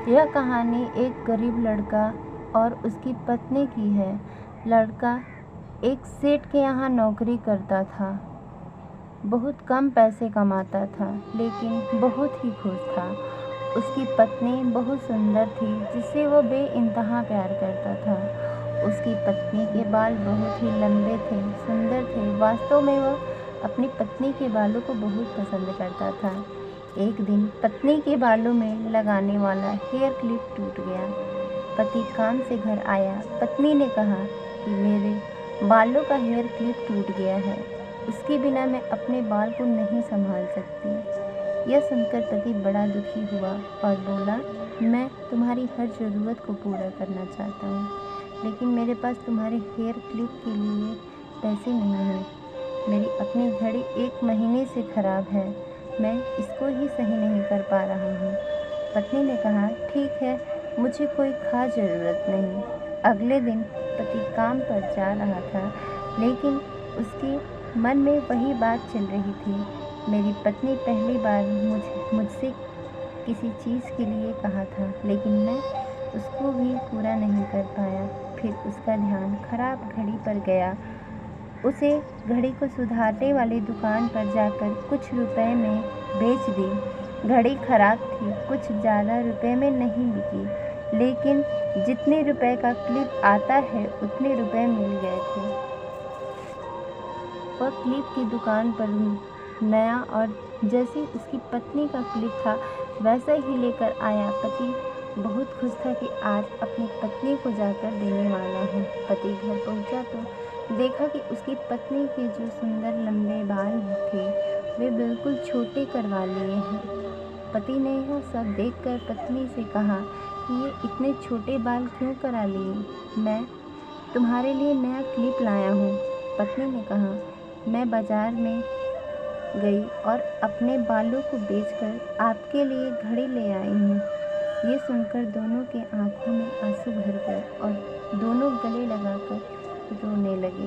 यह कहानी एक गरीब लड़का और उसकी पत्नी की है। लड़का एक सेठ के यहाँ नौकरी करता था। बहुत कम पैसे कमाता था, लेकिन बहुत ही खुश था। उसकी पत्नी बहुत सुंदर थी, जिससे वह बेइंतहा प्यार करता था। उसकी पत्नी के बाल बहुत ही लंबे थे, सुंदर थे। वास्तव में वह अपनी पत्नी के बालों को बहुत पसंद करता था। एक दिन पत्नी के बालों में लगाने वाला हेयर क्लिप टूट गया। पति काम से घर आया। पत्नी ने कहा कि मेरे बालों का हेयर क्लिप टूट गया है, उसके बिना मैं अपने बाल को नहीं संभाल सकती। यह सुनकर पति बड़ा दुखी हुआ और बोला, मैं तुम्हारी हर ज़रूरत को पूरा करना चाहता हूँ, लेकिन मेरे पास तुम्हारे हेयर क्लिप के लिए पैसे नहीं हैं। मेरी अपनी घड़ी 1 महीने से खराब है, मैं इसको ही सही नहीं कर पा रहा हूँ। पत्नी ने कहा, ठीक है, मुझे कोई खास ज़रूरत नहीं। अगले दिन पति काम पर जा रहा था, लेकिन उसके मन में वही बात चल रही थी। मेरी पत्नी पहली बार मुझसे किसी चीज़ के लिए कहा था, लेकिन मैं उसको भी पूरा नहीं कर पाया। फिर उसका ध्यान खराब घड़ी पर गया। उसे घड़ी को सुधारने वाली दुकान पर जाकर कुछ रुपए में बेच दी। घड़ी खराब थी, कुछ ज़्यादा रुपए में नहीं बिकी, लेकिन जितने रुपए का क्लिप आता है उतने रुपए मिल गए थे। वह क्लिप की दुकान पर नया और जैसी उसकी पत्नी का क्लिप था वैसा ही लेकर आया। पति बहुत खुश था कि आज अपनी पत्नी को जाकर देने वाला हूँ। पति घर पहुँचा तो देखा कि उसकी पत्नी के जो सुंदर लंबे बाल थे वे बिल्कुल छोटे करवा लिए हैं। पति ने यह सब देखकर पत्नी से कहा कि ये इतने छोटे बाल क्यों करा लिए? मैं तुम्हारे लिए नया क्लिप लाया हूँ। पत्नी ने कहा, मैं बाजार में गई और अपने बालों को बेचकर आपके लिए घड़ी ले आई हूँ। ये सुनकर दोनों के आंखों में आंसू भर गए और दोनों गले लगाकर रोने लगे।